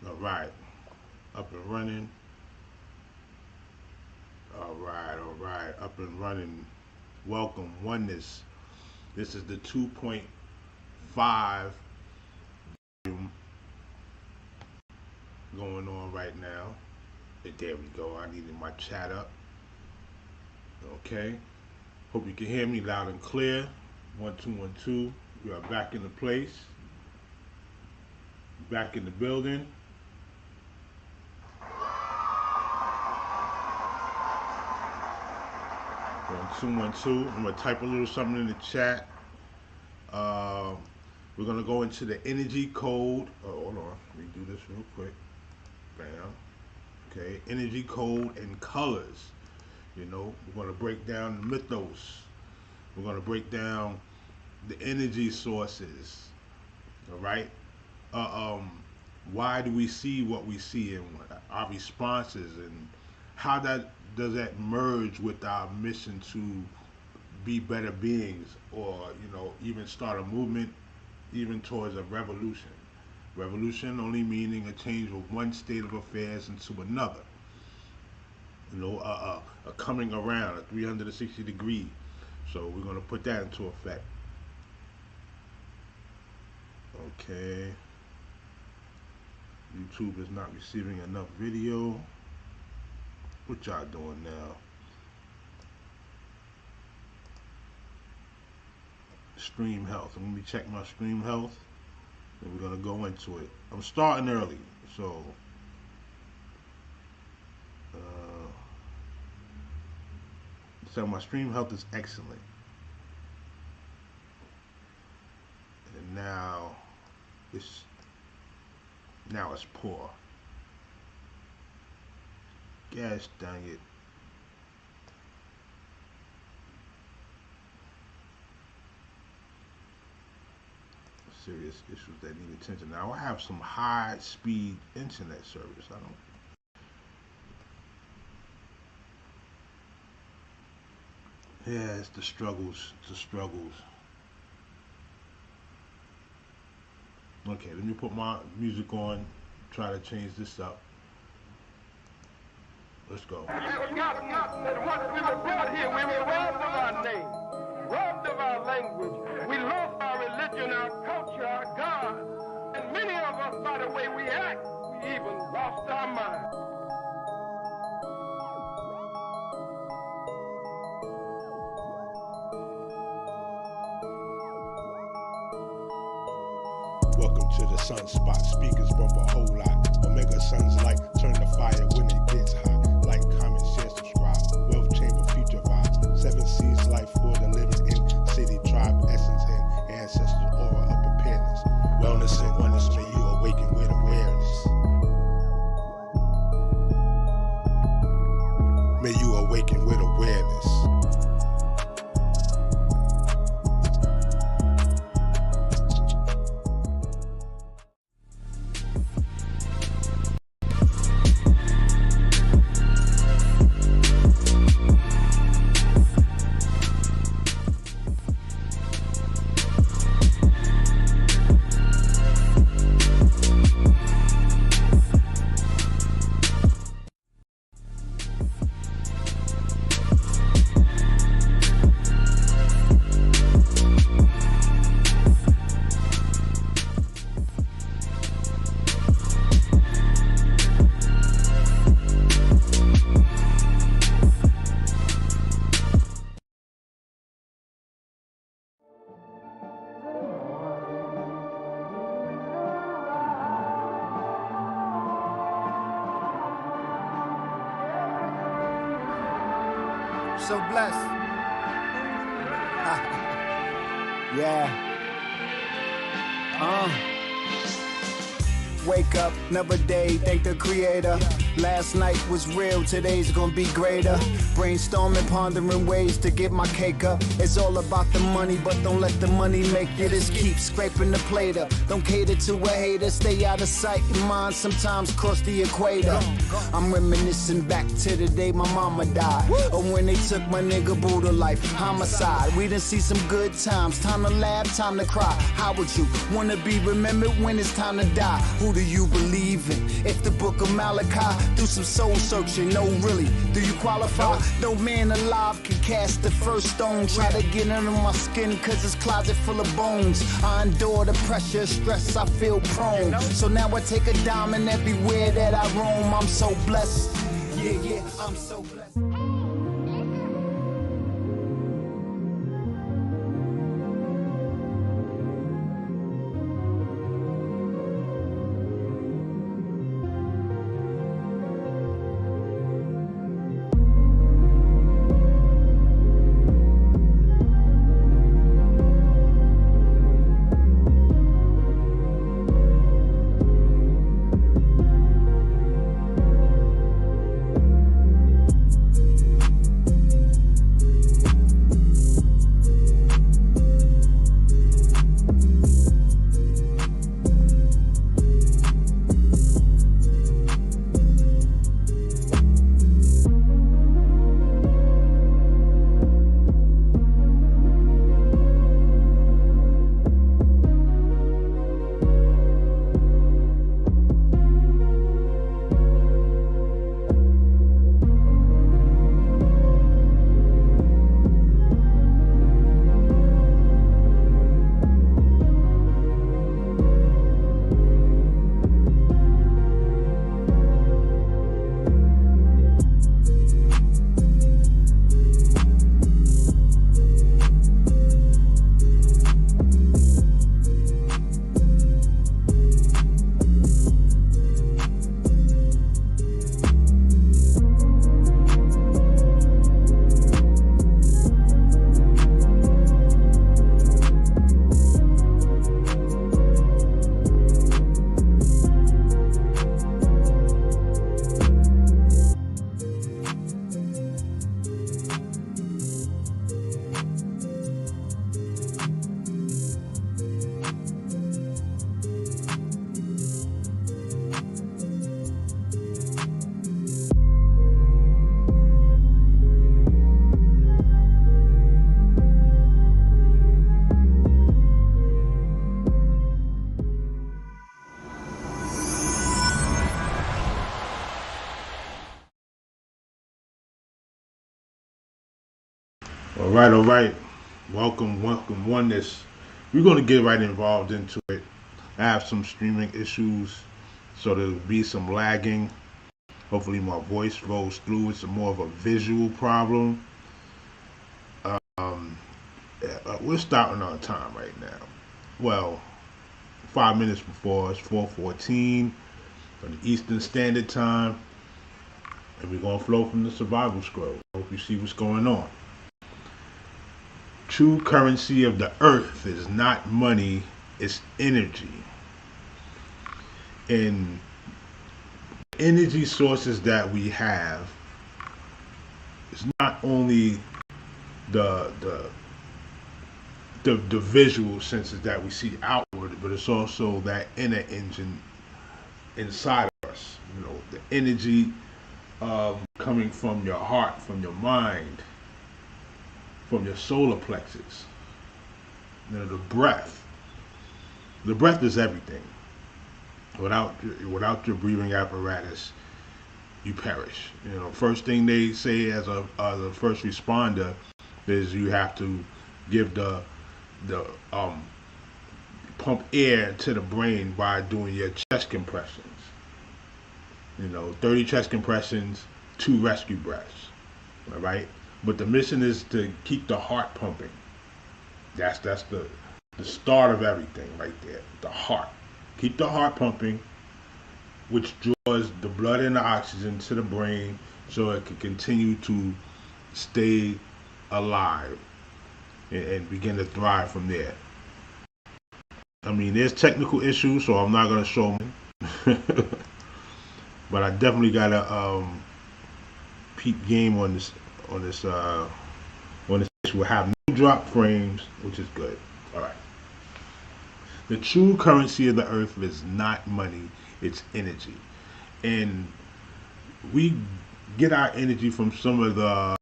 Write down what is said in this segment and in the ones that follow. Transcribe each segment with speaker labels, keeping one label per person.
Speaker 1: All right, up and running. All right, up and running. Welcome, oneness. This is the 2.5 volume going on right now. There we go. I needed my chat up. Okay. Hope you can hear me loud and clear. 1212. We are back in the place. Back in the building. 1212. I'm gonna type a little something in the chat. We're gonna go into the energy code. Oh, hold on. Let me do this real quick. Bam. Okay. Energy code and colors. You know, we're gonna break down the mythos. We're gonna break down the energy sources. All right. Why do we see what we see, and our responses, and how does that merge with our mission to be better beings, or even start a movement, even towards a revolution. Revolution only meaning a change of one state of affairs into another. A coming around, a 360 degree. So we're gonna put that into effect. Okay. YouTube is not receiving enough video. What y'all doing now? Stream health. Let me check my stream health. And we're gonna go into it. I'm starting early, so my stream health is excellent. And now it's poor. Gosh dang it. Serious issues that need attention. Now I have some high speed internet service. Yeah, it's the struggles. Okay, let me put my music on, try to change this up. Let's go.
Speaker 2: We were brought here, we were robbed of our name, robbed of our language. We lost our religion, our culture, our God. And many of us, by the way we act, we even lost our mind.
Speaker 1: Welcome to the sunspot. Speakers bump a whole lot. Omega sun's light, turn the fire when it gets hot. Like, comment, share, subscribe. Wealth chamber, future vibes. 7 seas, life for the living in city, tribe, essence, and ancestors, aura of preparedness. Wellness and oneness, may you awaken with awareness. May you awaken with awareness.
Speaker 3: So blessed. Yeah. Wake up, another day, thank the creator. Last night was real, today's gonna be greater. Brainstorming, pondering ways to get my cake up. It's all about the money, but don't let the money make you. Just keep scraping the plate up. Don't cater to a hater, stay out of sight and mind. Sometimes cross the equator. I'm reminiscing back to the day my mama died, or when they took my nigga Boo to life. Homicide, we done see some good times. Time to laugh, time to cry. How would you wanna be remembered when it's time to die? Who do you believe in? If the book of Malachi, do some soul searching. No, really, do you qualify? No man alive can cast the first stone. Try to get under my skin cause it's closet full of bones. I endure the pressure, stress, I feel prone. So now I take a diamond everywhere that I roam. I'm so blessed. Yeah, I'm so blessed.
Speaker 1: All right. Welcome, oneness. We're going to get right involved into it. I have some streaming issues, so there'll be some lagging. Hopefully my voice rolls through. It's more of a visual problem. We're starting on time right now. Well, 5 minutes before. It's 4:14 on the Eastern Standard Time. And we're going to flow from the survival scroll. Hope you see what's going on. True currency of the earth is not money, it's energy. And energy sources that we have is not only the visual senses that we see outward, but it's also that inner engine inside of us. You know, the energy coming from your heart, from your mind, from your solar plexus. You know, the breath. The breath is everything. Without your breathing apparatus, you perish. You know, first thing they say as a first responder is you have to give the pump air to the brain by doing your chest compressions. You know, 30 chest compressions, 2 rescue breaths. All right. But the mission is to keep the heart pumping. That's the start of everything right there. The heart. Keep the heart pumping, which draws the blood and the oxygen to the brain so it can continue to stay alive and begin to thrive from there. I mean, there's technical issues, so I'm not going to show them. But I definitely gotta peep game on this on this on this. We'll have no drop frames, which is good. All right. The true currency of the earth is not money; it's energy, and we get our energy from some of the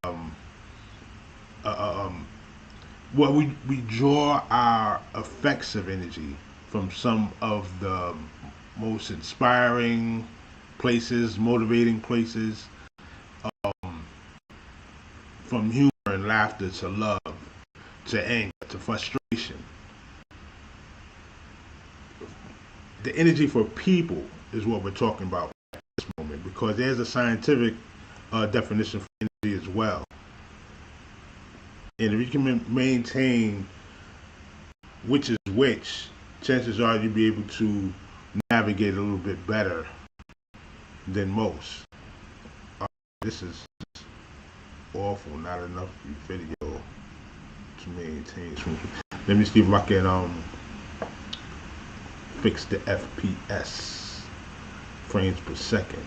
Speaker 1: uh, um, well, we draw our effects of energy from some of the most inspiring places, motivating places, from humor and laughter to love to anger to frustration. The energy for people is what we're talking about at this moment because there's a scientific definition for energy as well. And if you can maintain which is which, chances are you'll be able to navigate a little bit better than most. This is awful. Not enough video to maintain. Let me see if I can fix the FPS, frames per second.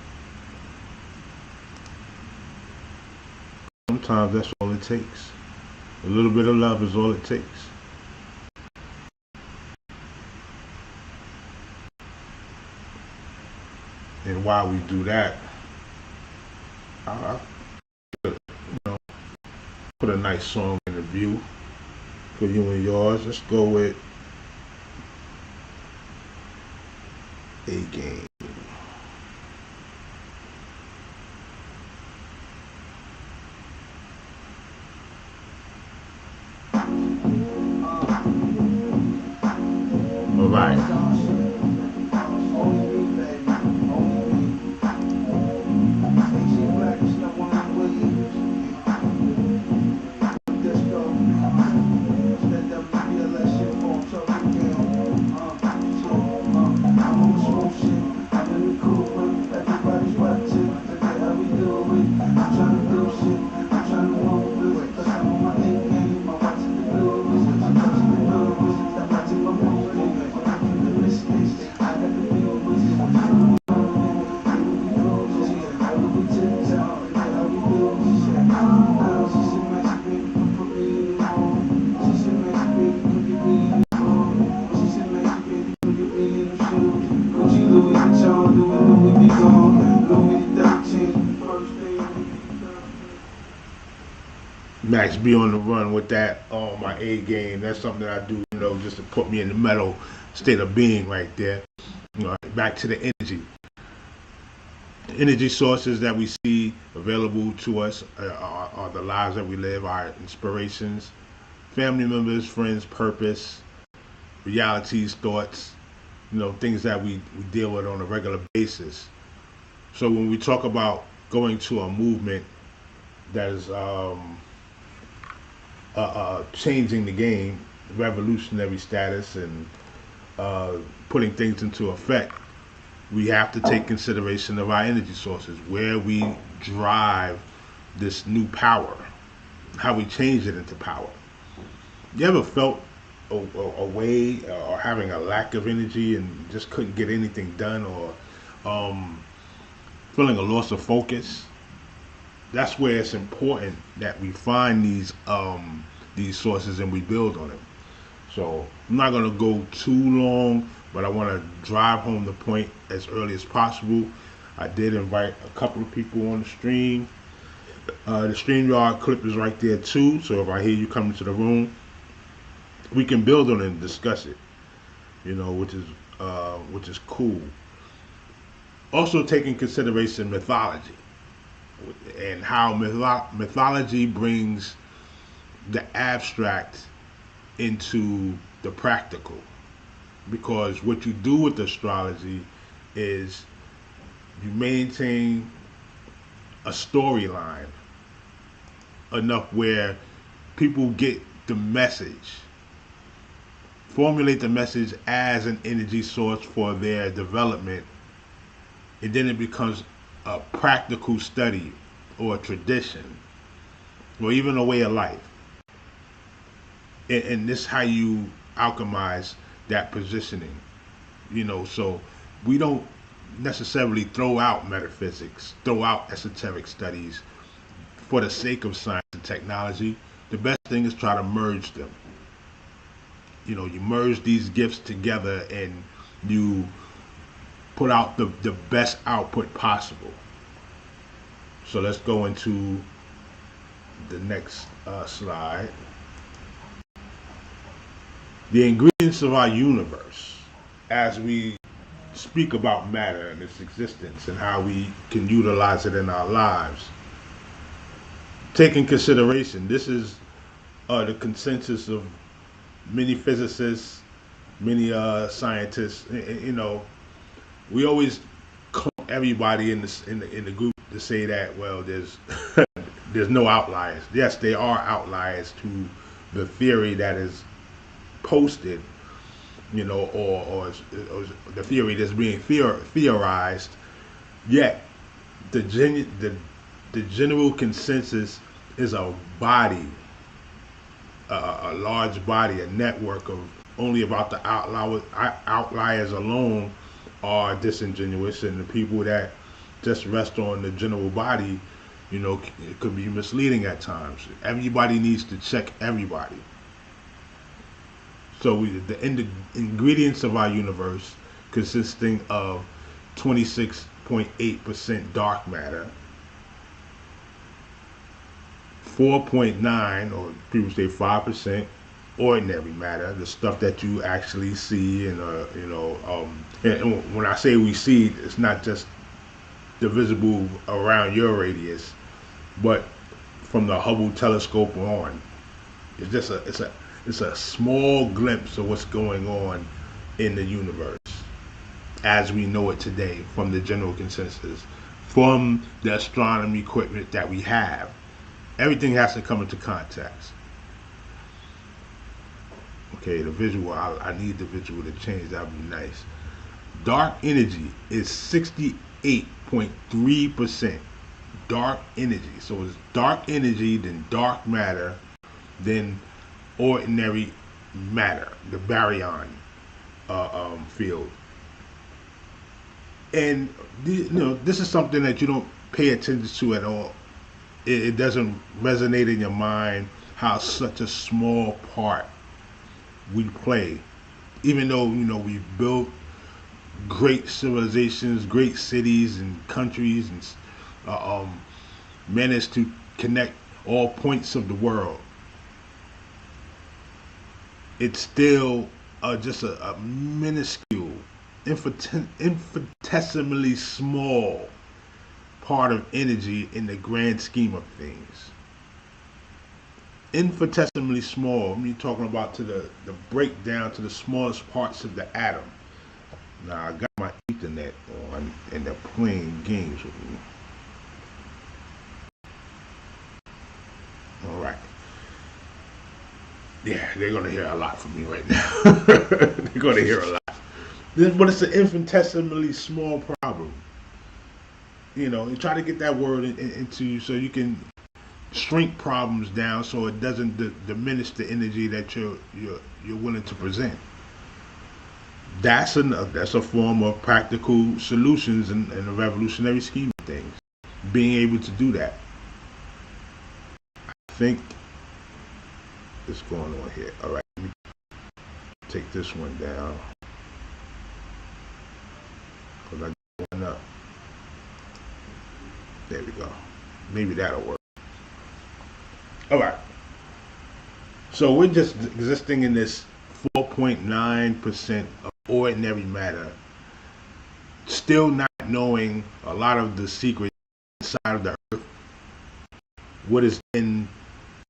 Speaker 1: Sometimes that's all it takes. A little bit of love is all it takes. And while we do that, I put a nice song in the view for you and yours. Let's go with A Game. All right. Max be on the run with that on my A game. That's something that I do, just to put me in the mental state of being right there. Back to the energy. Energy sources that we see available to us are the lives that we live, our inspirations, family members, friends, purpose, realities, thoughts, things that we deal with on a regular basis. So when we talk about going to a movement that is changing the game, revolutionary status, and putting things into effect, we have to take consideration of our energy sources, where we drive this new power, how we change it into power. You ever felt a way or having a lack of energy and just couldn't get anything done, or feeling a loss of focus? That's where it's important that we find these sources and we build on them. So I'm not going to go too long, but I want to drive home the point as early as possible. I did invite a couple of people on the stream. The StreamYard clip is right there too, so if I hear you come into the room, we can build on it and discuss it, which is cool. Also take in consideration mythology and how mythology brings the abstract into the practical. Because what you do with astrology is you maintain a storyline enough where people get the message, formulate the message as an energy source for their development, and then it becomes a practical study or a tradition or even a way of life. And this is how you alchemize that positioning. So we don't necessarily throw out metaphysics, throw out esoteric studies for the sake of science and technology. The best thing is try to merge them. You merge these gifts together and you put out the best output possible. So let's go into the next slide. The ingredients of our universe, as we speak about matter and its existence and how we can utilize it in our lives. Take in consideration, this is the consensus of many physicists, many scientists. We always clump everybody in the group to say that, well, there's there's no outliers. Yes, there are outliers to the theory that is posted, or the theory that's being theorized. Yet the general consensus is a body, a large body, a network of only about the outliers alone are disingenuous, and the people that just rest on the general body, it could be misleading at times. Everybody needs to check everybody. So the ingredients of our universe consisting of 26.8% dark matter, 4.9 or people say 5% ordinary matter, the stuff that you actually see, and when I say we see, it's not just the visible around your radius, but from the Hubble telescope on. It's just it's a small glimpse of what's going on in the universe as we know it today, from the general consensus, from the astronomy equipment that we have. Everything has to come into context. Okay, the visual, I need the visual to change. That would be nice. Dark energy is 68.3% dark energy. So it's dark energy, then dark matter, then ordinary matter, the baryon field. And this is something that you don't pay attention to at all. It doesn't resonate in your mind how such a small part we play, even though we've built great civilizations, great cities and countries, and managed to connect all points of the world. It's still just a minuscule, infinitesimally small part of energy in the grand scheme of things. Infinitesimally small. I mean, talking about to the breakdown to the smallest parts of the atom. Now I got my Ethernet on and they're playing games with me. All right. Yeah, they're gonna hear a lot from me right now. They're gonna hear a lot. But it's an infinitesimally small problem. You try to get that word into you so you can shrink problems down so it doesn't diminish the energy that you're willing to present. That's a form of practical solutions in a revolutionary scheme of things. Being able to do that. I think what's going on here. All right, let me take this one down. Because I got one up. There we go. Maybe that'll work. All right. So we're just existing in this 4.9% of ordinary matter, still not knowing a lot of the secrets inside of the earth, what is in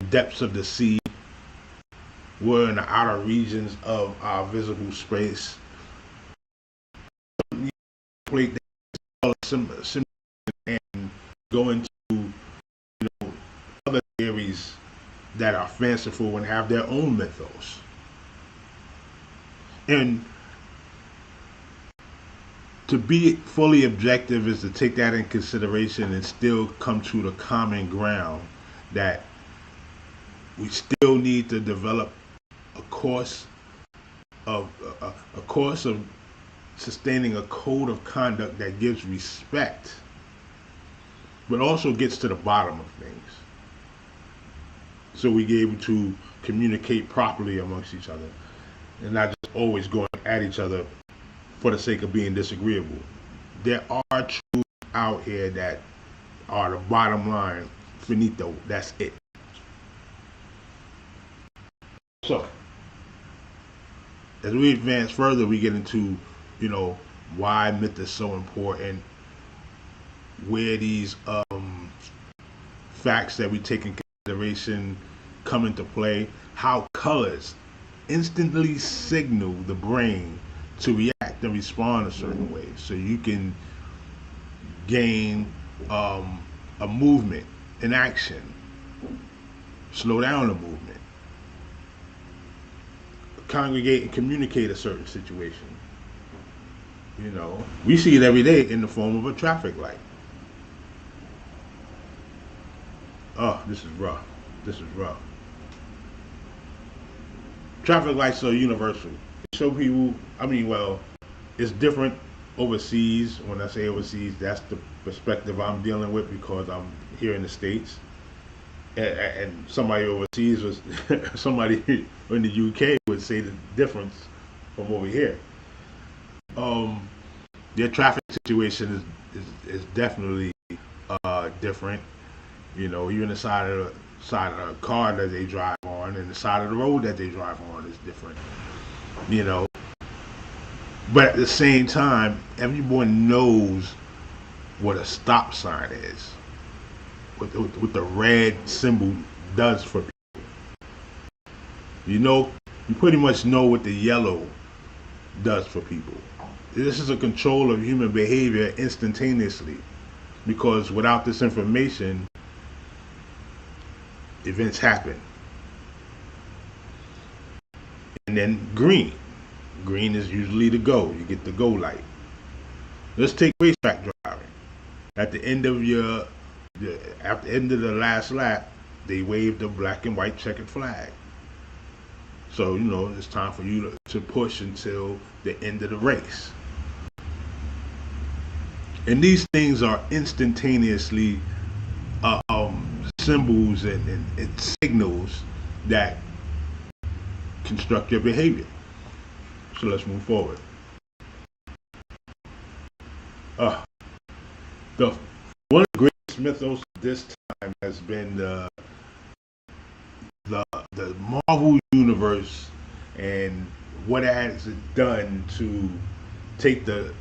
Speaker 1: the depths of the sea. We're in the outer regions of our visible space. Plate and go into other theories that are fanciful and have their own mythos. And to be fully objective is to take that in consideration and still come to the common ground that we still need to develop a course of sustaining a code of conduct that gives respect, but also gets to the bottom of things. So we be able to communicate properly amongst each other and not just always going at each other for the sake of being disagreeable. There are truths out here that are the bottom line, finito, that's it. So, as we advance further, we get into, why myth is so important, where these facts that we take in consideration come into play, how colors instantly signal the brain to react and respond a certain way. So you can gain a movement, an action, slow down the movement, congregate and communicate a certain situation. We see it every day in the form of a traffic light. Oh, this is rough. Traffic lights are universal. They show people, it's different overseas. When I say overseas, that's the perspective I'm dealing with because I'm here in the States. And somebody overseas was, somebody in the UK would say the difference from over here. Their traffic situation is definitely different. Even the side of the car that they drive on and the side of the road that they drive on is different. But at the same time, everyone knows what a stop sign is, what the red symbol does for people. You pretty much know what the yellow does for people. This is a control of human behavior instantaneously, because without this information, events happen. And then green is usually the go. You get the go light. Let's take racetrack driving. At the end of the last lap, they wave the black and white checkered flag. So it's time for you to push until the end of the race. And these things are instantaneously symbols and signals that construct your behavior. So let's move forward. One of the greatest mythos of this time has been the Marvel universe and what it has done to take a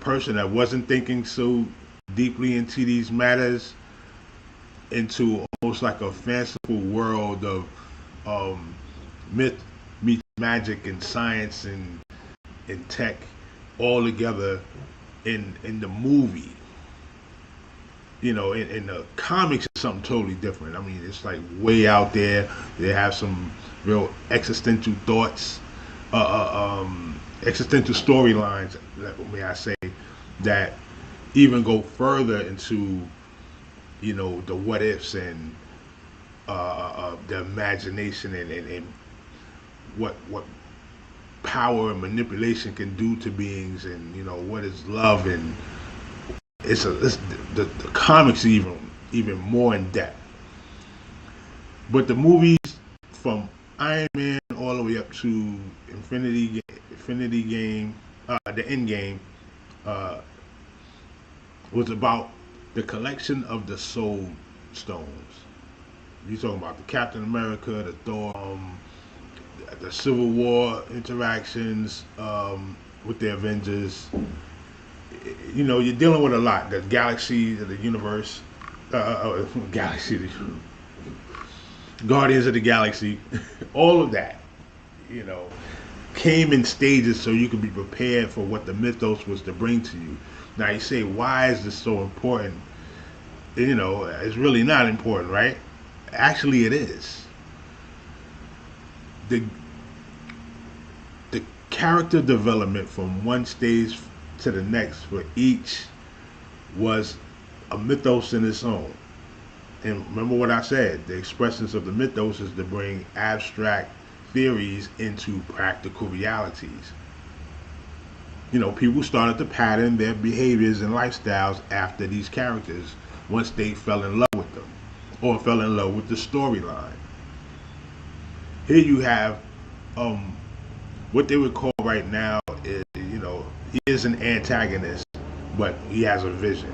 Speaker 1: person that wasn't thinking so deeply into these matters into almost like a fanciful world of myth meets magic and science and tech all together in the movie. In the comics, it's something totally different. It's like way out there. They have some real existential thoughts, existential storylines, may I say, that even go further into, the what ifs and the imagination and what power and manipulation can do to beings, and what is love, and the comics are even more in depth. But the movies from Iron Man all the way up to Infinity Game, the End Game, was about the collection of the Soul Stones. You're talking about the Captain America, the Thor, the Civil War interactions with the Avengers. You're dealing with a lot. The galaxy, the universe, Guardians of the Galaxy, all of that, came in stages so you could be prepared for what the mythos was to bring to you. Now you say, why is this so important? It's really not important, right? Actually, it is. The character development from one stage to the next for each was a mythos in its own. And remember what I said, the expressions of the mythos is to bring abstract theories into practical realities. people started to pattern their behaviors and lifestyles after these characters once they fell in love with them or fell in love with the storyline. Here you have what they would call right now is, he is an antagonist, but he has a vision.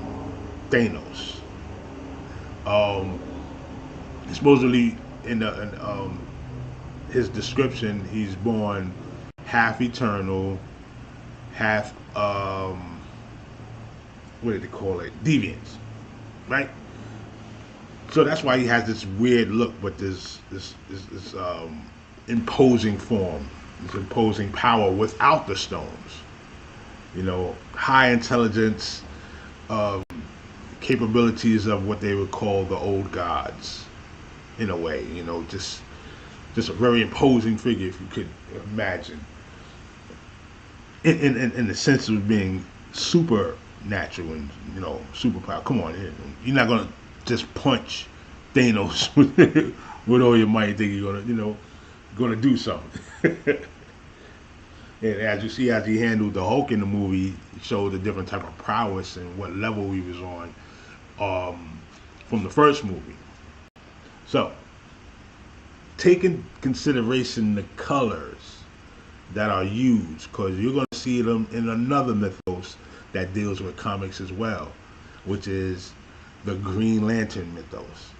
Speaker 1: Thanos. Supposedly in his description, he's born half eternal, half what did they call it? Deviants, right? So that's why he has this weird look, but this imposing form, this imposing power without the stones. High intelligence, capabilities of what they would call the old gods, in a way. Just a very imposing figure, if you could imagine. In the sense of being supernatural and superpower. Come on, you're not gonna just punch Thanos with all your might. Think you're gonna do something. And as you see, as he handled the Hulk in the movie, it showed a different type of prowess and what level he was on from the first movie. So, take in consideration the colors that are used, because you're going to see them in another mythos that deals with comics as well, which is the Green Lantern mythos.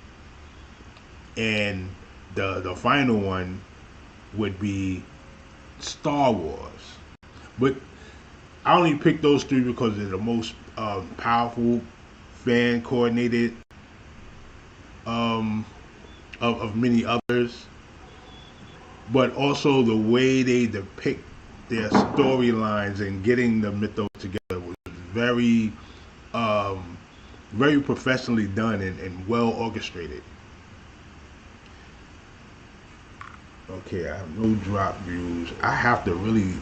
Speaker 1: And the final one would be Star Wars. But I only picked those three because they're the most powerful, fan coordinated of many others. But also the way they depict their storylines and getting the mythos together was very, very professionally done and well orchestrated. Okay, I have no drop views. I have to really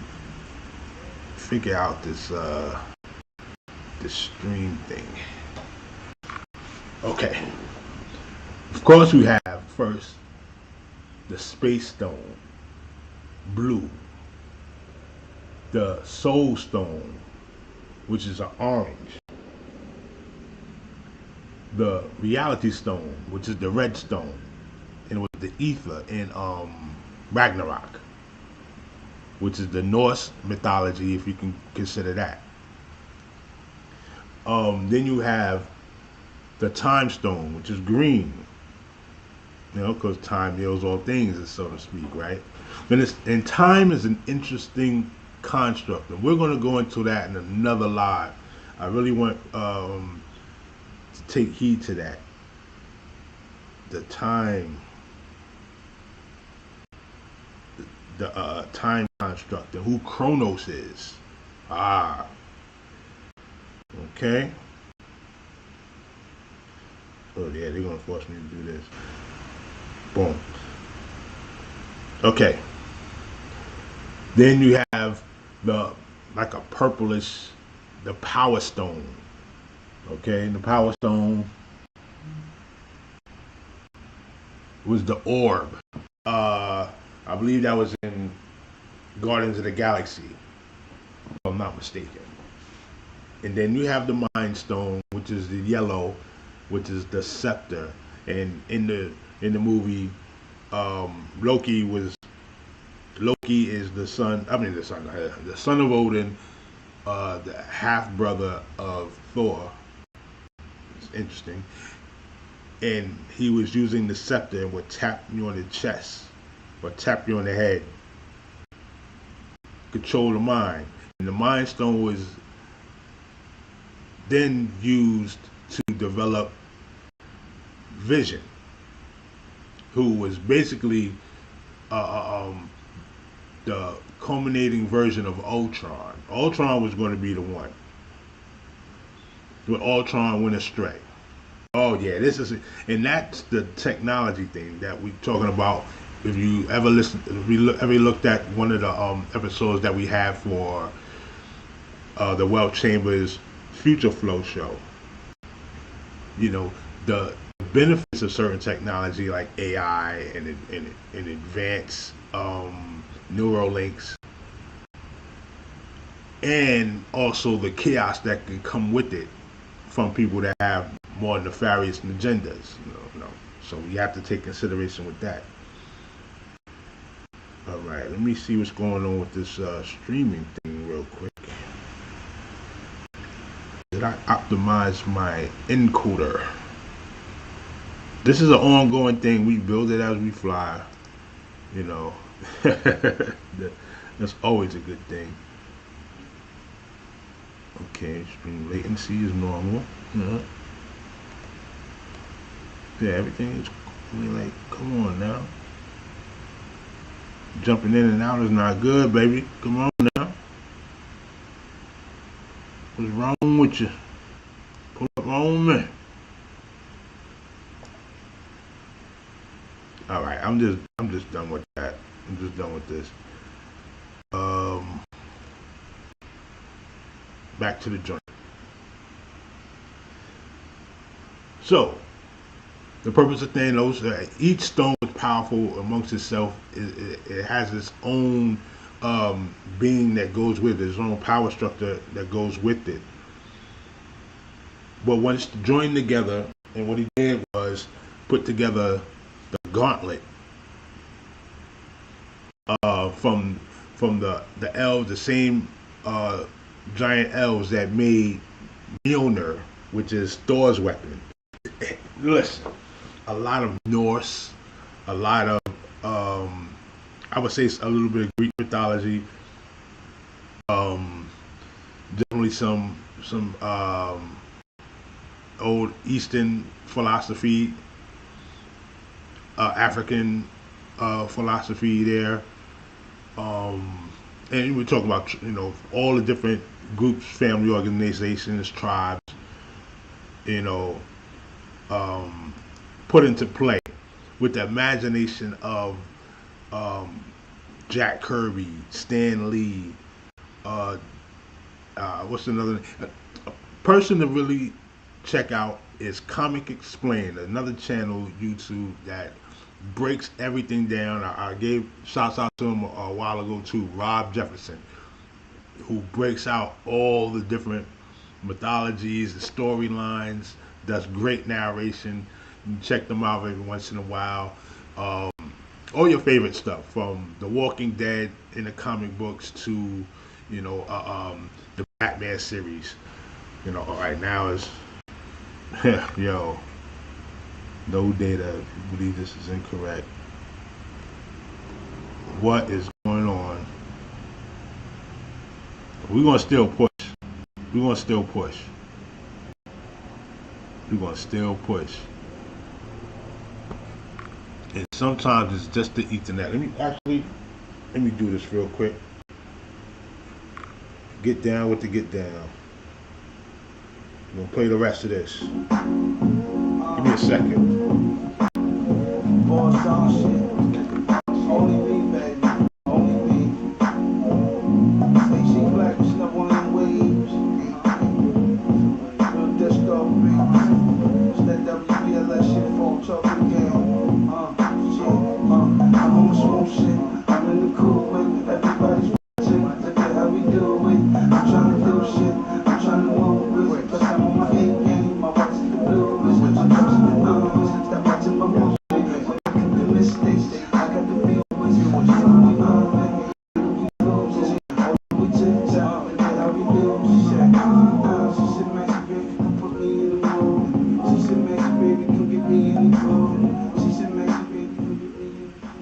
Speaker 1: figure out this stream thing. Okay. Of course, we have first the Space Stone, blue. The Soul Stone, which is an orange. The Reality Stone, which is the red stone, and with the ether in Ragnarok, which is the Norse mythology, if you can consider that. Then you have the Time Stone, which is green. Because time heals all things, so to speak, right? And time is an interesting construct, and we're going to go into that in another live. I really want to take heed to that. The time, the time construct, and who Kronos is. Okay. Oh yeah, they're going to force me to do this. Boom. Okay. Then you have like a purplish, the Power Stone. Okay, and the Power Stone was the orb. I believe that was in Guardians of the Galaxy, if I'm not mistaken. And then you have the Mind Stone, which is the yellow, which is the scepter. And in the movie, Loki is the son of Odin, the half brother of Thor. It's interesting. And he was using the scepter and would tap you on the chest or tap you on the head, control the mind. And the Mind Stone was then used to develop Vision, who was basically the culminating version of Ultron. Ultron was going to be the one, but Ultron went astray. Oh yeah, and that's the technology thing that we're talking about. If you ever ever looked at one of the episodes that we have for the Wealth Chambers Future Flow show, the benefits of certain technology like AI and advanced neural links and also the chaos that can come with it from people that have more nefarious agendas. So we have to take consideration with that. All right, let me see what's going on with this streaming thing real quick. Did I optimize my encoder? This is an ongoing thing. We build it as we fly. You know, that's always a good thing. Okay, stream latency is normal. Yeah, everything is. I mean, like, come on now. Jumping in and out is not good, baby. Come on now. What's wrong with you? Pull up on me. All right, I'm just done with that. I'm just done with this. Back to the joint. So, the purpose of Thanos, each stone is powerful amongst itself. It has its own being that goes with it, its own power structure that goes with it. But when it's joined together, and what he did was put together the gauntlet from the elves, the same giant elves that made Mjolnir, which is Thor's weapon. Listen, a lot of Norse, a lot of I would say a little bit of Greek mythology, definitely some old Eastern philosophy, African philosophy there, and we're talking about all the different groups, family organizations, tribes, put into play with the imagination of Jack Kirby, Stan Lee, what's another a person to really check out is Comic Explained, another channel YouTube that breaks everything down. I gave shouts out to him a while ago too, Rob Jefferson, who breaks out all the different mythologies, the storylines, does great narration. You can check them out every once in a while. All your favorite stuff, from The Walking Dead in the comic books to the Batman series. All right, now is yo, no data. If you believe this is incorrect, what is going on? We're gonna still push. We're gonna still push. We're gonna still push. And sometimes it's just the Ethernet. Let me do this real quick. Get down with the get down. I'm gonna play the rest of this. Give me a second. Only me, baby. Only me. Stacey Black, snap one of them waves. Real disco beats. It's that WBLS shit for talking again. I'm on smooth shit. I'm in the cool way. Everybody's watching. Look at how we do it. I'm trying to do shit. I'm trying to move with it. Plus I'm on my A game. My watch is the blues. I'm watching the blues. Stop watching my bullshit. The mistakes. I got the real ways. What you doing? We took time. Look at how we do shit. She said, Maxie, baby, come put me in the mood. She said, Maxie, baby, come get me in the food. She said, Maxie, baby, come get me in the food.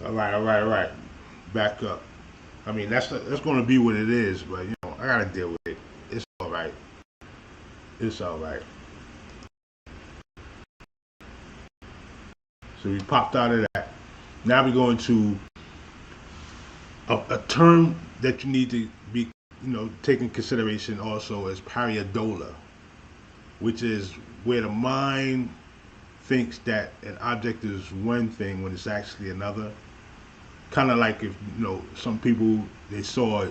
Speaker 1: All right. Back up. I mean, that's going to be what it is, but I gotta deal with it. It's all right. It's all right. So we popped out of that. Now we go into a term that you need to be, take in consideration also is pareidolia, which is where the mind thinks that an object is one thing when it's actually another. Kind of like if some people, they saw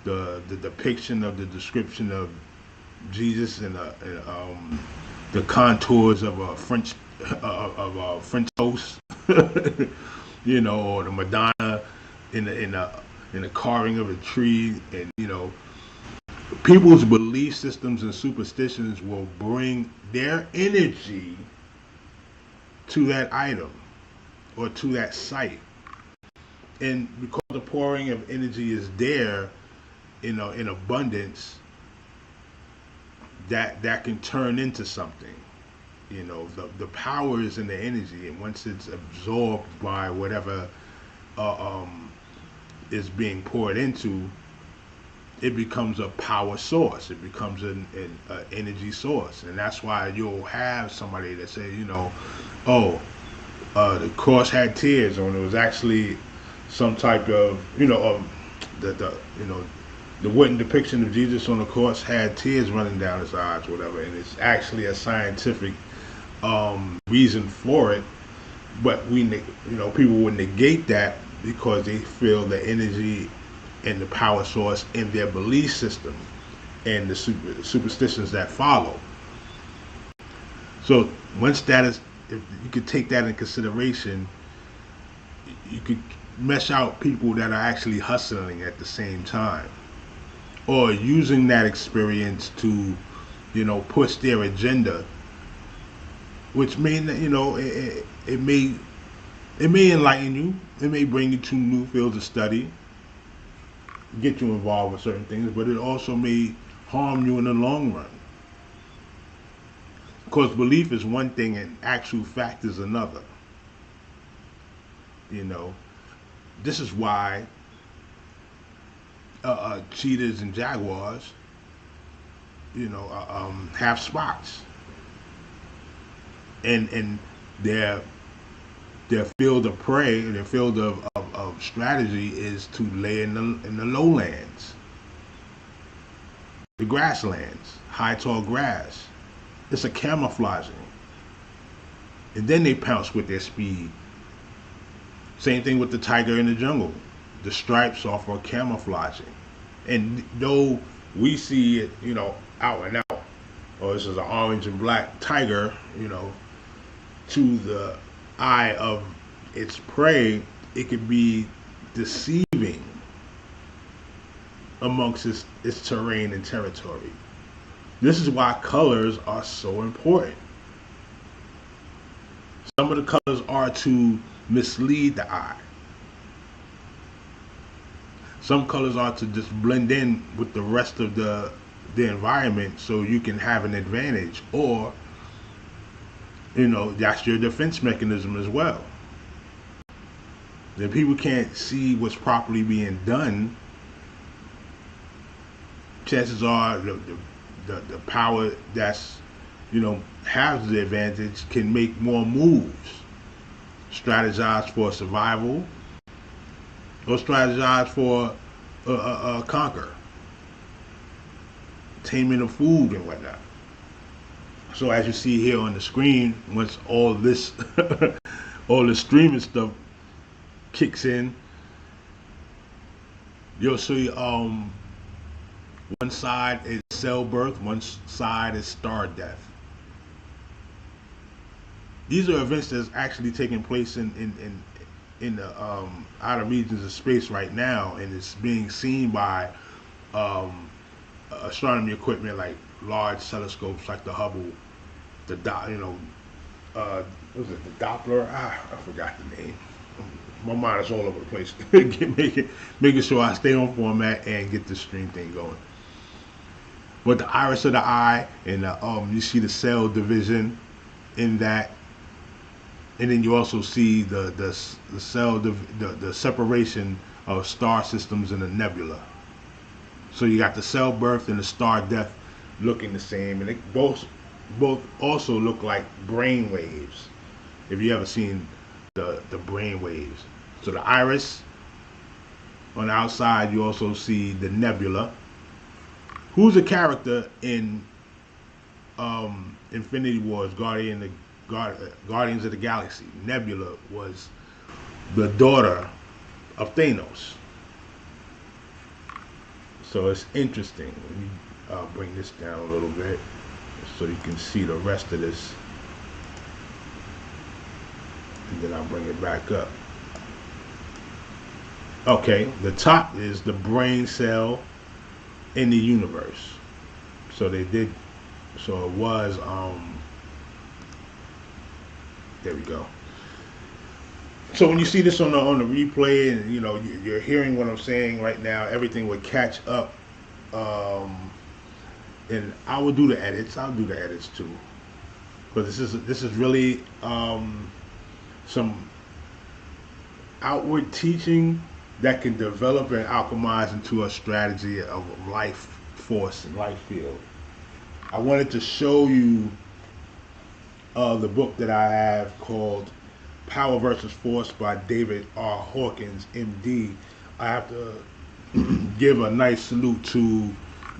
Speaker 1: the depiction of the description of Jesus and the contours of a French toast, or the Madonna in the and the carving of a tree, and people's belief systems and superstitions will bring their energy to that item or to that site. And because the pouring of energy is there, in abundance, that can turn into something. The power is in the energy, and once it's absorbed by whatever is being poured into, it becomes a power source. It becomes an energy source, and that's why you'll have somebody that say, the cross had tears, when it was actually some type of, the wooden depiction of Jesus on the cross had tears running down his eyes, whatever, and it's actually a scientific reason for it. But people would negate that because they feel the energy and the power source in their belief system and the superstitions that follow. So once that is, if you could take that in consideration, you could mesh out people that are actually hustling at the same time, or using that experience to, push their agenda, which may, it may enlighten you. It may bring you to new fields of study, get you involved with certain things, but it also may harm you in the long run. Because belief is one thing and actual fact is another. This is why cheetahs and jaguars, have spots, and their field of prey, their field of strategy is to lay in the lowlands, the grasslands, high tall grass. It's a camouflaging, and then they pounce with their speed. Same thing with the tiger in the jungle. The stripes are for camouflaging. And though we see it, out and out, or this is an orange and black tiger, to the eye of its prey, it could be deceiving amongst its terrain and territory. This is why colors are so important. Some of the colors are to mislead the eye. Some colors are to just blend in with the rest of the environment so you can have an advantage, or that's your defense mechanism as well. If people can't see what's properly being done, chances are the power that's has the advantage can make more moves, strategize for survival, or strategize for conquer, attainment of food and whatnot. So as you see here on the screen, once all this all the streaming stuff kicks in, you'll see one side is cell birth, one side is star death. These are events that's actually taking place in the outer regions of space right now, and it's being seen by astronomy equipment like large telescopes like the Hubble, the what was it, the Doppler? I forgot the name. My mind is all over the place. making sure I stay on format and get the stream thing going. But the iris of the eye, and you see the cell division in that, and then you also see the cell the separation of star systems in the nebula. So you got the cell birth and the star death looking the same, and they both also look like brain waves. If you ever seen the brain waves. So the iris on the outside, you also see the nebula. Who's a character in Infinity Wars, Guardians of the Galaxy? Nebula was the daughter of Thanos. So it's interesting. Let me bring this down a little bit so you can see the rest of this, and then I'll bring it back up. Okay, the top is the brain cell in the universe. So they did. So it was. There we go. So when you see this on the replay, and you're hearing what I'm saying right now, everything would catch up. Um, and I will do the edits. I'll do the edits too, because this is really some outward teaching that can develop and alchemize into a strategy of life force and life field. I wanted to show you the book that I have called Power versus Force by David R. Hawkins, MD. I have to give a nice salute to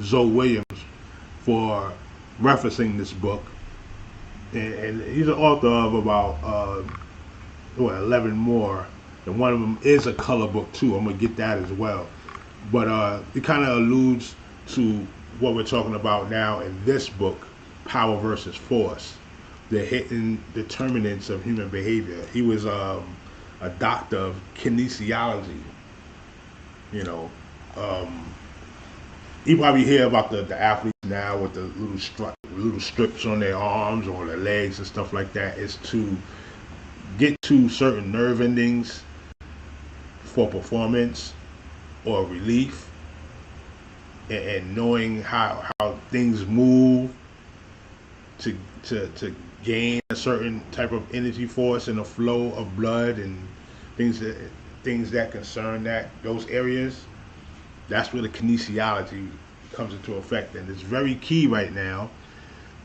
Speaker 1: Zoe Williams for referencing this book. And he's an author of about 11 more. And one of them is a color book too. I'm going to get that as well. But it kind of alludes to what we're talking about now in this book, Power versus Force, the hidden determinants of human behavior. He was a doctor of kinesiology. You know, you probably hear about the athletes now with the little strips on their arms or their legs and stuff like that. Is to get to certain nerve endings for performance or relief, and knowing how things move to gain a certain type of energy force and a flow of blood and things that concern those areas. That's where the kinesiology comes into effect, and it's very key right now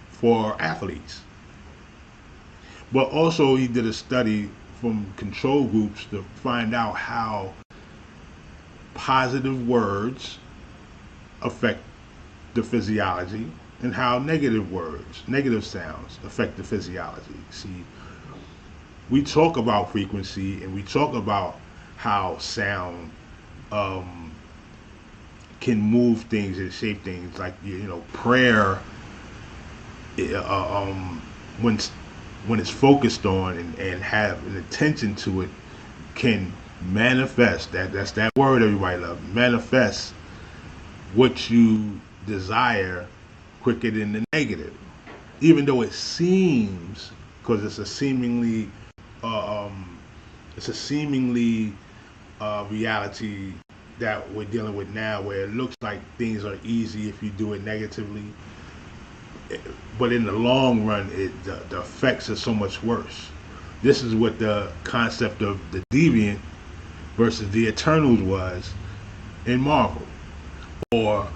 Speaker 1: for athletes. But also, he did a study from control groups to find out how positive words affect the physiology and how negative words, negative sounds affect the physiology. See, we talk about frequency and we talk about how sound can move things and shape things. Like prayer, when it's focused on and have an attention to it, can manifest. That's that word everybody loves. Manifest what you desire quicker than the negative, even though it seems, because it's a seemingly reality that we're dealing with now, where it looks like things are easy if you do it negatively, but in the long run, the effects are so much worse. This is what the concept of the deviant versus the Eternals was in Marvel, or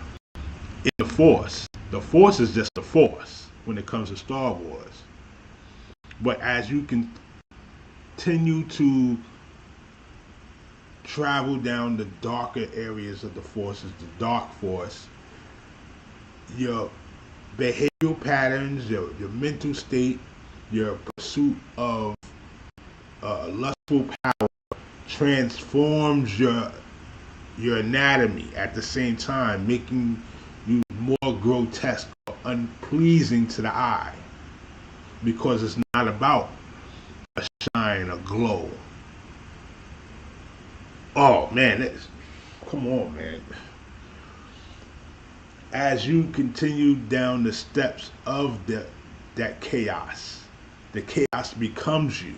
Speaker 1: in the Force. The Force is just the Force when it comes to Star Wars. But as you continue to travel down the darker areas of the forces, the dark force, your behavioral patterns, your mental state, your pursuit of lustful power transforms your anatomy at the same time, making you more grotesque or unpleasing to the eye, because it's not about a shine, a glow. Oh man, come on, man. As you continue down the steps of that chaos, the chaos becomes you.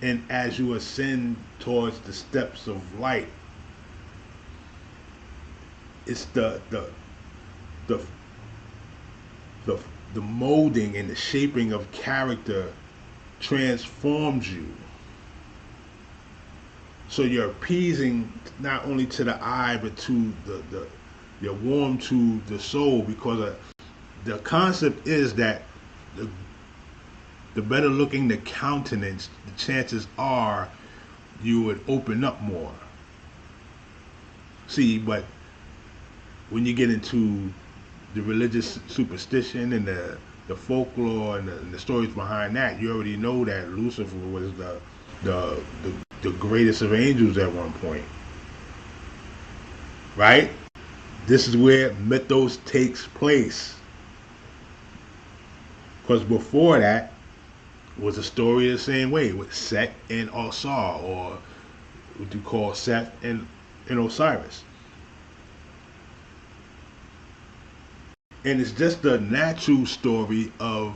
Speaker 1: And as you ascend towards the steps of light, it's the molding and the shaping of character transforms you. So you're appeasing not only to the eye, but to you're warm to the soul, because the concept is that the better looking the countenance, the chances are you would open up more. See, but when you get into the religious superstition and the folklore and the stories behind that, you already know that Lucifer was the greatest of angels at one point, right? This is where mythos takes place, because before that was a story the same way with Set and Osar, or what you call Seth and Osiris. And it's just the natural story of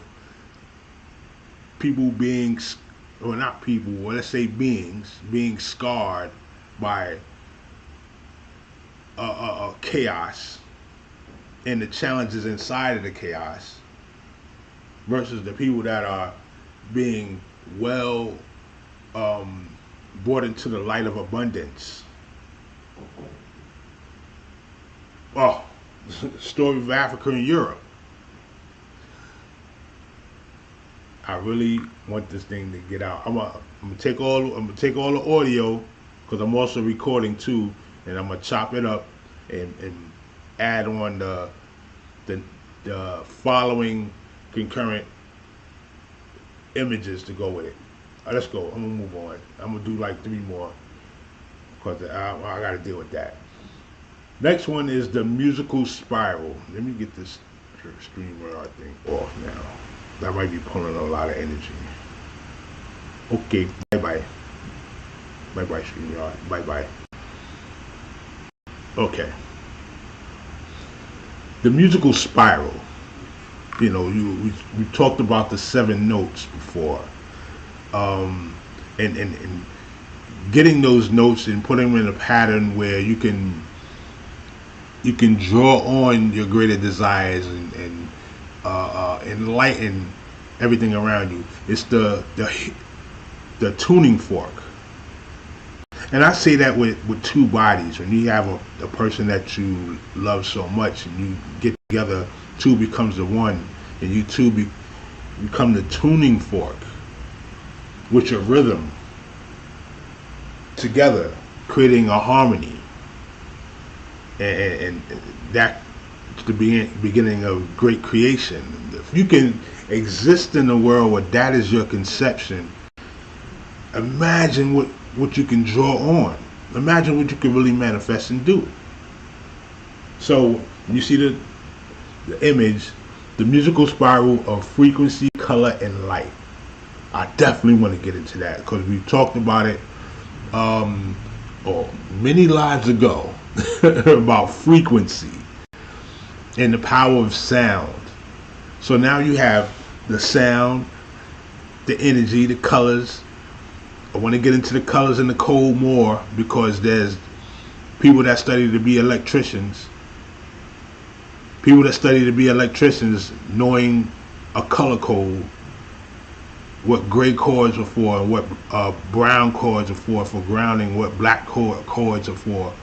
Speaker 1: people being, or not people, or let's say beings, being scarred by chaos and the challenges inside of the chaos versus the people that are being well brought into the light of abundance. Oh, story of Africa and Europe. I really want this thing to get out. I'm gonna take all the audio, because I'm also recording too, and I'm gonna chop it up and add on the following concurrent images to go with it. Let's go. I'm gonna move on. I'm gonna do like 3 more, because I gotta deal with that. Next one is the musical spiral. Let me get this StreamYard thing off now. That might be pulling a lot of energy. Okay, bye-bye. Bye-bye, StreamYard. Bye-bye. Okay. The musical spiral. You know, we talked about the 7 notes before. And getting those notes and putting them in a pattern where you can draw on your greater desires and enlighten everything around you. It's the tuning fork. And I say that with 2 bodies. When you have a person that you love so much and you get together, 2 becomes the 1, and you 2 become the tuning fork with your rhythm together, creating a harmony. And that's the beginning of great creation. If you can exist in a world where that is your conception, imagine what you can draw on. Imagine what you can really manifest and do. So when you see the image, the musical spiral of frequency, color, and light. I definitely want to get into that, because we talked about it many lives ago about frequency and the power of sound. So now you have the sound, the energy, the colors. I want to get into the colors and the code more, because there's people that study to be electricians. People that study to be electricians, knowing a color code, what gray chords are for, what brown chords are for grounding, what black chords are for,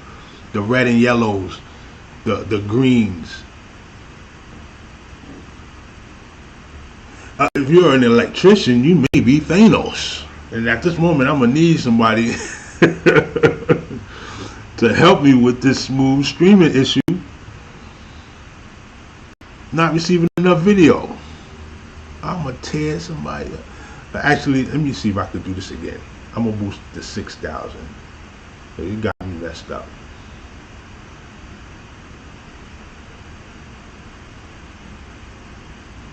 Speaker 1: the red and yellows, the greens. If you're an electrician, you may be Thanos. And at this moment, I'm going to need somebody to help me with this smooth streaming issue. Not receiving enough video. I'm going to tear somebody up. Actually, let me see if I can do this again. I'm going to boost to 6,000. You got me messed up.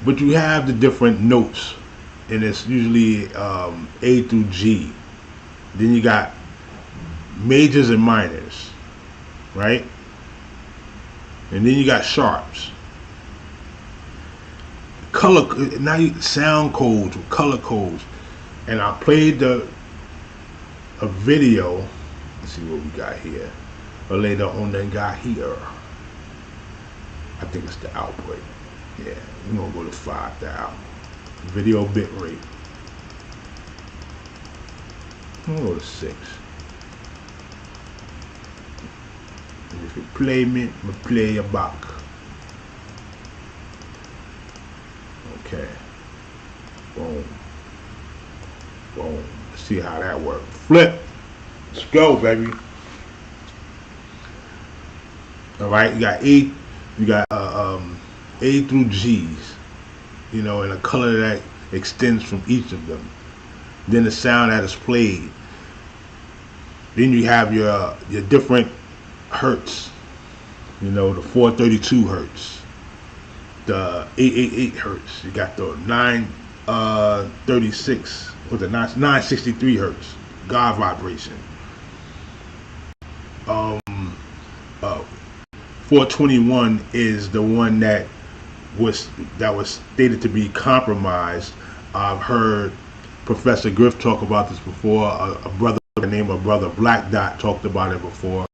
Speaker 1: But you have the different notes, and it's usually A through G. Then you got majors and minors, right? And then you got sharps. Color, now you sound codes with color codes. And I played a video. Let's see what we got here. Or later on, they got here. I think it's the output. Yeah, we're gonna go to 5,000. Video bit rate. I'm gonna go to 6. And if you play me, I'm gonna play you back. Okay. Boom. Boom. Let's see how that works. Flip. Let's go, baby. All right, you got A. You got A through G's, you know, and a color that extends from each of them. Then the sound that is played. Then you have your different hertz, you know, the 432 hertz, the 888 hertz. You got the 936 or the 963 hertz, God vibration. 421 is the one that was stated to be compromised. I've heard Professor Griff talk about this before. A brother by the name of Brother Black Dot talked about it before,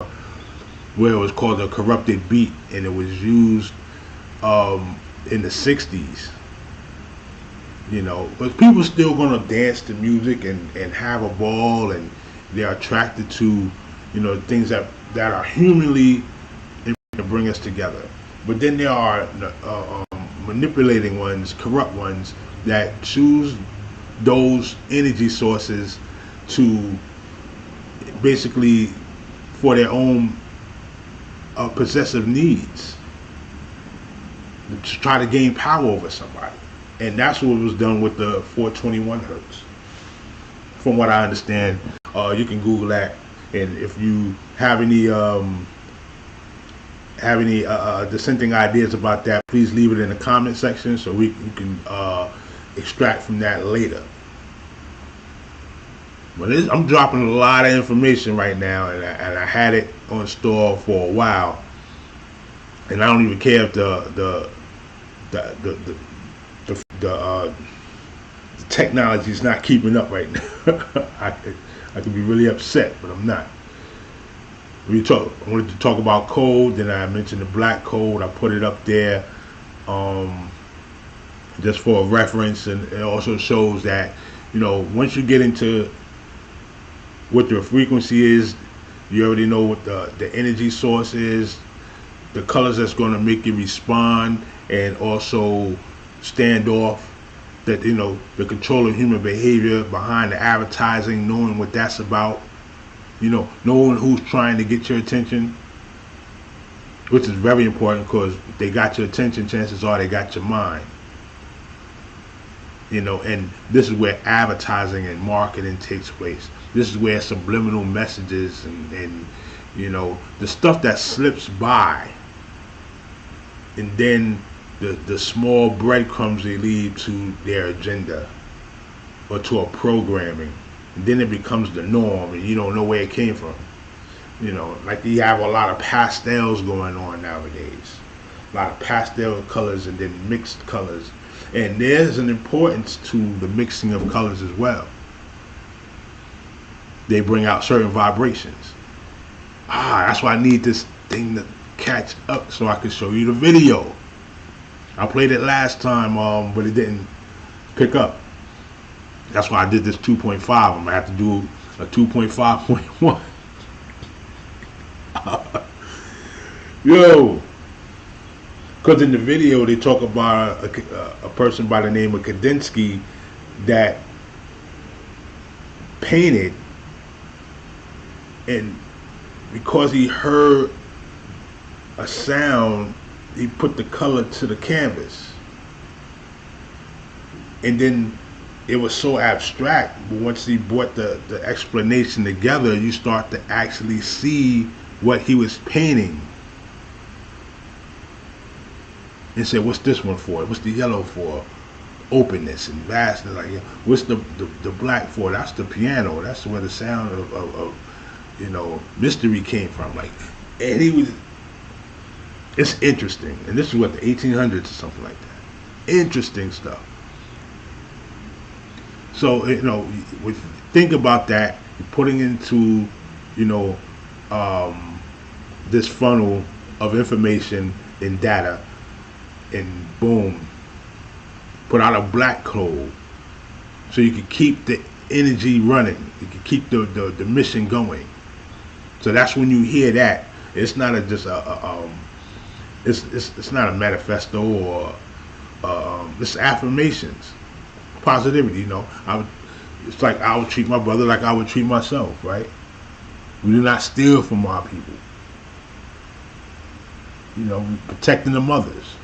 Speaker 1: where it was called a corrupted beat, and it was used in the 60s. You know, but people still gonna dance to music and have a ball, and they're attracted to, you know, things that are humanly to bring us together. But then there are manipulating ones, corrupt ones, that choose those energy sources to basically for their own possessive needs, to try to gain power over somebody. And that's what was done with the 421 hertz. From what I understand, you can Google that, and if you have any dissenting ideas about that, please leave it in the comment section so we can extract from that later. But I'm dropping a lot of information right now, and I had it on store for a while, and I don't even care if the technology is not keeping up right now. I could be really upset, but I'm not. I wanted to talk about code, then I mentioned the black code. I put it up there just for a reference, and it also shows that, you know, once you get into what your frequency is, you already know what the energy source is, the colors that's going to make you respond, and also stand off, that, you know, the control of human behavior behind the advertising, knowing what that's about, you know, knowing who's trying to get your attention, which is very important, because if they got your attention, chances are they got your mind. You know, and this is where advertising and marketing takes place. This is where subliminal messages and you know, the stuff that slips by, and then the small breadcrumbs they lead to their agenda or to a programming, and then it becomes the norm, and you don't know where it came from. You know, like you have a lot of pastels going on nowadays, a lot of pastel colors and then mixed colors, and there's an importance to the mixing of colors as well. They bring out certain vibrations. That's why I need this thing to catch up so I can show you the video. I played it last time, but it didn't pick up. That's why I did this 2.5. I'm gonna have to do a 2.5.1. Yo, because in the video they talk about a person by the name of Kandinsky that painted, and because he heard a sound, he put the color to the canvas, and then it was so abstract, but once he brought the explanation together, you start to actually see what he was painting. And said, what's this one for? What's the yellow for? Openness and vastness. Like, what's the black for? That's the piano. That's where the sound of you know, mystery came from. Like, and he was, it's interesting. And this is what, the 1800s or something like that. Interesting stuff. So, you know, think about that, putting into, you know, this funnel of information and data, and boom, put out a black code so you can keep the energy running, you can keep the mission going. So that's when you hear that, it's not it's not a manifesto, or it's affirmations, positivity. You know, it's like I would treat my brother like I would treat myself, right? We do not steal from our people. You know, protecting the mothers.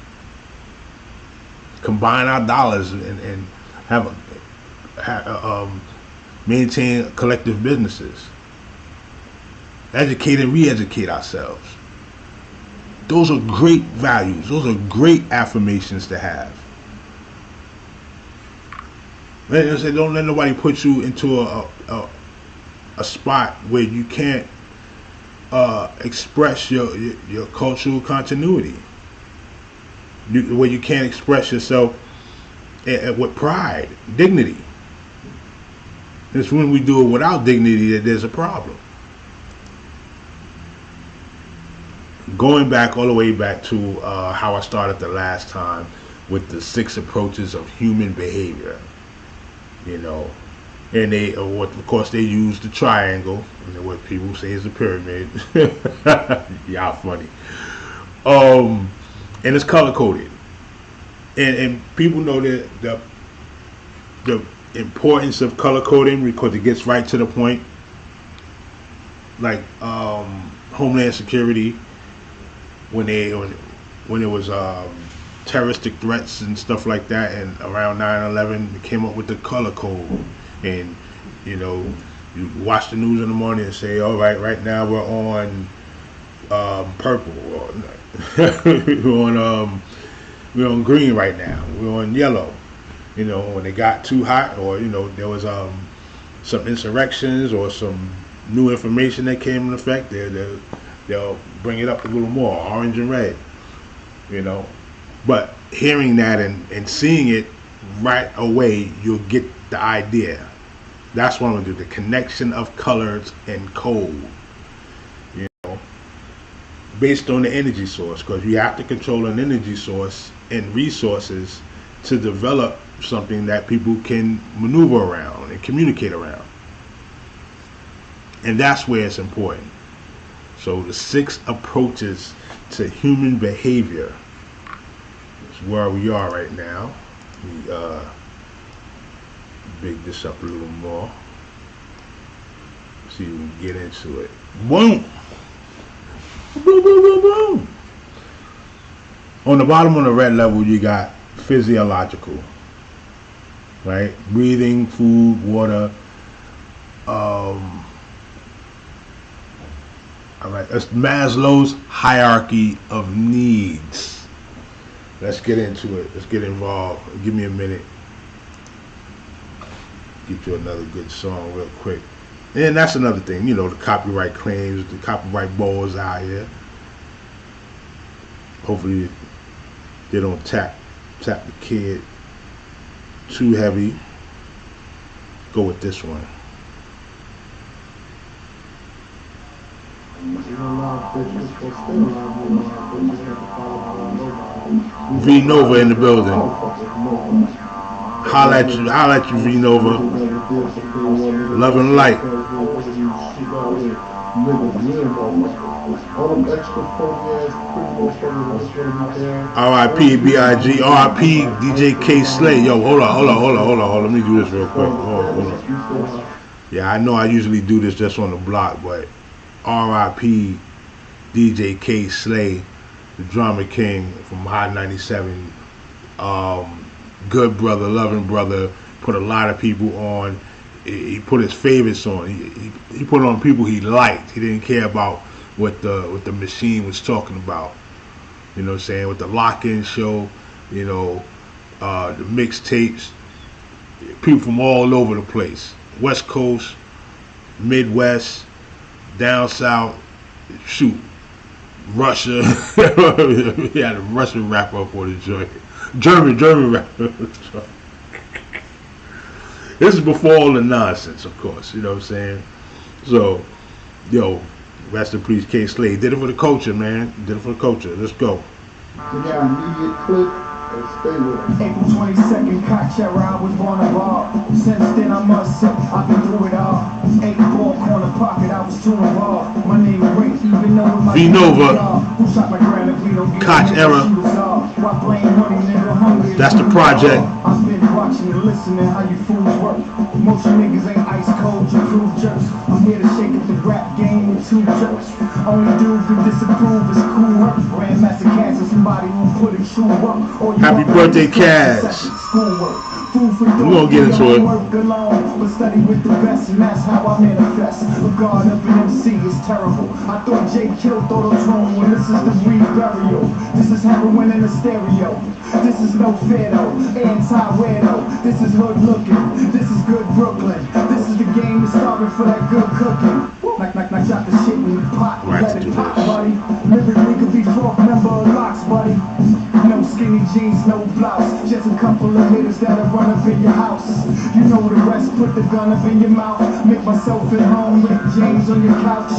Speaker 1: Combine our dollars and maintain collective businesses. Educate and re-educate ourselves. Those are great values. Those are great affirmations to have. Don't let nobody put you into a spot where you can't express your cultural continuity. Where you can't express yourself with pride, dignity. It's when we do it without dignity that there's a problem. Going back all the way back to how I started the last time with the 6 approaches of human behavior, you know, and they, of course, they use the triangle, and what people say is a pyramid. Y'all funny. And it's color coded, and people know that the importance of color coding because it gets right to the point. Like Homeland Security, when it was terroristic threats and stuff like that, and around 9/11, they came up with the color code. And you know, you watch the news in the morning and say, all right, right now we're on purple, or we're on green right now, we're on yellow. You know, when it got too hot, or you know, there was some insurrections or some new information that came in effect, they'll bring it up a little more, orange and red. You know, but hearing that and seeing it right away, you'll get the idea. That's what I'm gonna do, the connection of colors and code, you know, based on the energy source, because you have to control an energy source and resources to develop something that people can maneuver around and communicate around. And that's where it's important. So the 6 approaches to human behavior is where we are right now. We big this up a little more. See if we can get into it. Boom! Boom, boom, boom, boom! On the bottom of the red level, you got physiological, right? Breathing, food, water. All right, that's Maslow's hierarchy of needs. Let's get into it. Let's get involved. Give me a minute. Get you another good song real quick. And that's another thing, you know, the copyright claims, the copyright balls out here. Hopefully they don't tap the kid too heavy. Go with this one. V Nova in the building. Holla at you, V Nova. Love and light. R.I.P. B.I.G. R.I.P. DJ K Slay. Yo, hold on. Let me do this real quick. Hold on. Yeah, I know I usually do this just on the block, but R.I.P. DJ K Slay, the drama king from Hot 97. Good brother, loving brother, put a lot of people on. He put his favorites on. He put on people he liked. He didn't care about what the machine was talking about. You know what I'm saying? With the lock-in show, you know, the mixtapes, people from all over the place. West Coast, Midwest, down south, shoot, Russia. He had a Russian rapper up on the joint. German rapper. This is before all the nonsense, of course, you know what I'm saying? So, yo, rest in peace, K Slade. Did it for the culture, man. Did it for the culture. Let's go.
Speaker 4: Immediate clip and stay with us.
Speaker 5: April 22nd, cocktail, I was born a bar. Since then, I must say, I've been through it all. 8 ball corner pocket, I was too involved. My name is Ray, even though with my
Speaker 1: V Nova, Koch era. That's the project.
Speaker 5: I've been watching and listening how you fools work. Most niggas ain't ice cold, you prove jerks. I'm here to shake up the rap game with 2 jerks. Only dude who disapprove is cool work. Grandmaster Cass is somebody who put in true work.
Speaker 1: Happy birthday, Cass. We're gonna get into it.
Speaker 5: But study with the best, and that's how I manifest. Regard up in MC is terrible. I thought Jay killed Autotone when this is the re-burial. This is heroin in a stereo. This is no fair though, anti-weirdo. This is hood looking. This is good Brooklyn. This is the game that's starving for that good cooking. Like drop the shit in the pot.
Speaker 1: Right
Speaker 5: skinny jeans, no blouse. Just a couple of hitters that'll run up in your house. You know the rest, put the gun up in your mouth. Make myself at home, Rick James on your couch.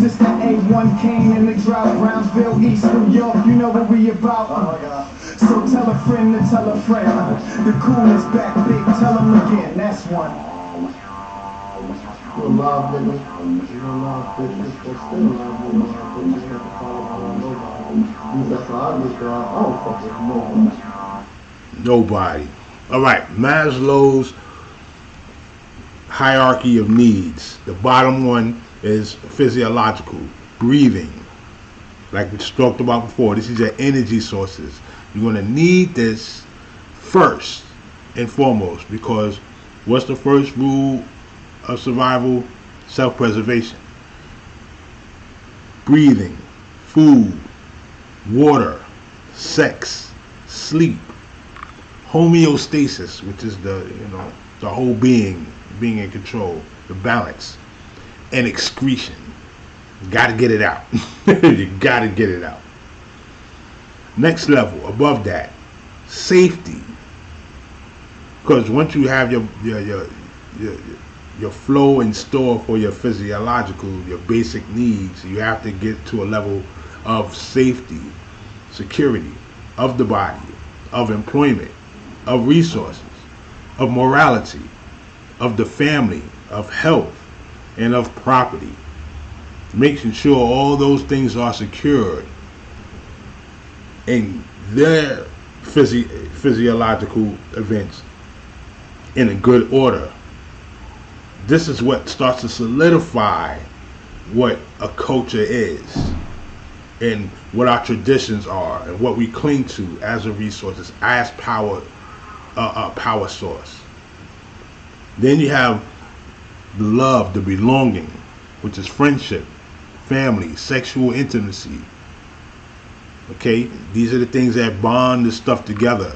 Speaker 5: This that A1 Kane in the drought, Brownsville, East New York, you know what we about. So tell a friend to tell a friend. The coolness back big, tell them again, that's one.
Speaker 4: You a lot of niggas, you know, a lot of bitches, but still a lot of niggas, but you have to follow around nobody. That's how I get down. I don't fuck with nobody.
Speaker 1: Nobody. All right, Maslow's hierarchy of needs. The bottom one is physiological, breathing. Like we just talked about before, this is your energy sources. You're going to need this first and foremost, because what's the first rule of survival? Self-preservation. Breathing, food, water, sex, sleep, homeostasis, which is the whole being in control, the balance, and excretion. You got to get it out. You got to get it out. Next level, above that, safety. Because once you have your flow and store for your physiological, your basic needs, you have to get to a level of safety, security of the body, of employment, of resources, of morality, of the family, of health, and of property. Making sure all those things are secured in their physiological events in a good order. This is what starts to solidify what a culture is and what our traditions are and what we cling to as a resource, as power, a power source. Then you have the love, the belonging, which is friendship, family, sexual intimacy. Okay, these are the things that bond this stuff together.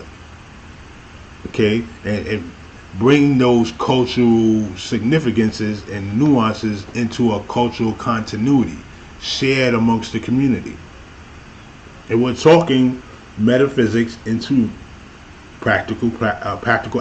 Speaker 1: Okay, and bring those cultural significances and nuances into a cultural continuity shared amongst the community. And we're talking metaphysics into practical application.